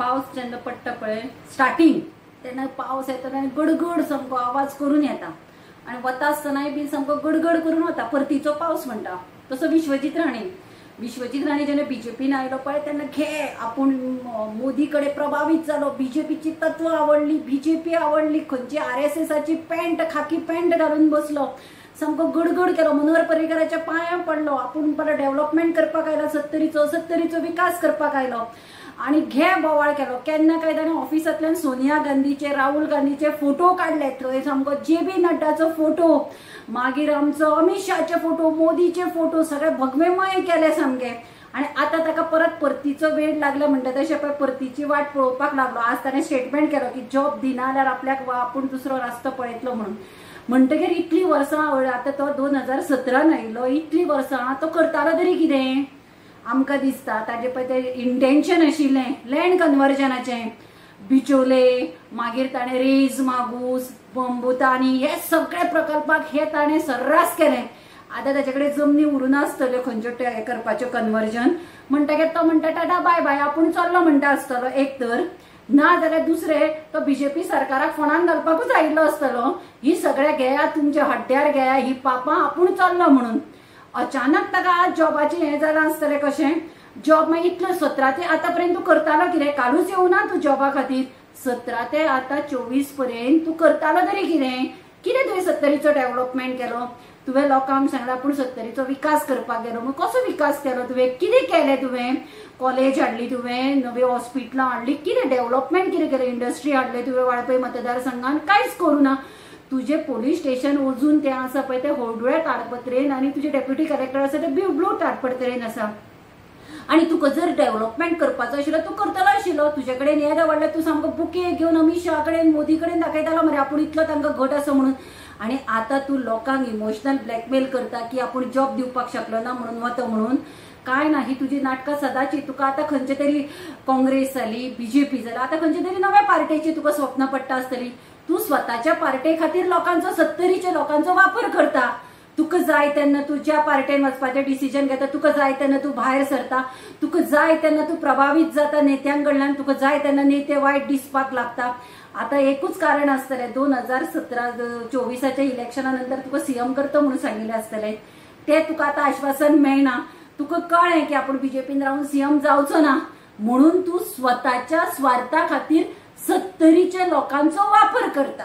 पावस जेन्ना पडटा पळय स्टार्टिंग तेन्ना पावस येता आनी गडगड सामको आवाज करून येता आनी वता आसतनाय बी सामको गडगड करून वता परतीचो पावस म्हणटा तसो विश्वजीत राणे जेन्ना बीजेपीन आयलो पळय तेन्ना घे आपूण मोदी कडेन प्रभावित जालो बीजेपीची तत्व आवडली बीजेपी आवडली खंयची RSSची पॅन्ट खाकी पॅन्ट घालून बसलो सामको गडगड केलो मनोहर पर्रीकराच्या पांयां पडलो आपूण परत डेव्हलपमेंट करपाक आयलो 70रीचो विकास करपाक आयलो आणि घे बोवाळ केलो केन्ना काय ताणें ऑफिसांतल्यान सोनिया गांधीचे राहुल गांधीचे फोटो काढले थंय सामको JB नड्डाचो फोटो मागीर आमचो अमित शाहचे फोटो मोदीचे फोटो सगळे भगवेमय केले सामके आणि आता ताका परत परतीचो वेळ लागला म्हणटा तशें पळय परतीची वाट पळोवपाक लागलो आज ताणें स्टेटमेंट केलो की जॉब दिना जाल्यार आपल्याक आपूण दुसरो रस्तो पळयतलो म्हणून म्हणटकीर इतली वर्सां आता तो 2017 आयलो इतली वर्सां तो करतालो तरी कितें आमकां दिसता ताजे पळय ते इंटेंशन आशिल्लें लँड कन्वर्जनाचें बिचोले मागीर ताणें रेज मागूस बंबुतानी हे सगळे प्रकल्पाक हे ताणें सर्रास केलें आतां ताचे कडेन जमनी उरून आसतल्यो खंयच्यो हे करपाच्यो कन्वर्जन म्हणटकीर तो म्हणटा टाटा बाय बाय आपूण चल्लो म्हणटा आसतलो एक तर ना जाल्यार दुसरे तो बीजेपी सरकाराक फोंडान घालपाकूच आयिल्लो आसतलो ही सगळे घेया तुमच्या हड्ड्यार घेया ही पापां आपूण चल्लो म्हणून अचानक ताका आज जॉबाचें हें जालां आसतलें कशें जॉब मागीर इतलो 17 ते आतां पर्यंत तूं करतालो कितें कालूच येवना तूं जॉबा खातीर 17 ते आतां 24 पर्यंत तूं करतालो तरी कितें तुवें 70रीचो डेव्हलपमेंट केलो तुवें लोकांक सांगलां आपूण 70रीचो विकास करपाक गेलो मग कसो विकास केलो तुवें कितें केलें तुवें कॉलेज हाडली तुवें नवी हॉस्पिटलां हाडली कितें डेव्हलपमेंट कितें केलें इंडस्ट्री हाडले तुवें वाळपय मतदारसंघान कांयच करूं ना तुझे पोलीस स्टेशन अजून ते आसा पळय ते होर्डुळे ताडपत्रेन आनी तुजे डेप्युटी कलेक्टर आसा ते ब्लू ताडपत्रेन आसा आनी तुका जर डेव्हलपमेंट करपाचो आशिल्लो तूं करतलो आशिल्लो तुजे कडेन हे दवरल्यार तूं सामको बुके घेवन अमित शाह कडेन मोदी कडेन दाखयतालो मरे आपूण इतलो तांकां घट आसा म्हणून आनी आतां तूं लोकांक इमोशनल ब्लॅकमेल करता की आपूण जॉब दिवपाक शकलो ना म्हणून वता म्हणून काय ना ही तुजी नाटकां सदांची तुका आतां खंयचे तरी काँग्रेस जाली बीजेपी जाली आतां खंयचे तरी नव्या पार्टेची तुका स्वप्न पडटा आसतली तू स्वताच्या पार्टे खातीर लोकांचो 70रीच्या लोकांचो वापर करता तुका जाय तेन्ना तू ज्या पार्टेन वचपाचें डिसिजन घेता तुका जाय तेन्ना तू भायर सरता तुका जाय तेन्ना तू प्रभावित जाता नेत्यां कडल्यान तुका जाय तेन्ना नेते वायट दिसपाक लागता आता एकूच कारण आसतलें 2017-24च्या इलेक्शना नंतर तुका CM करता म्हणून सांगिल्लें आसतलें ते तुका आतां आश्वासन मेळना तुका कळ्ळें की आपूण बीजेपीन रावन CM जावचो ना म्हणून तू स्वताच्या स्वार्था खातीर 70रीच्या लोकांचो वापर करता।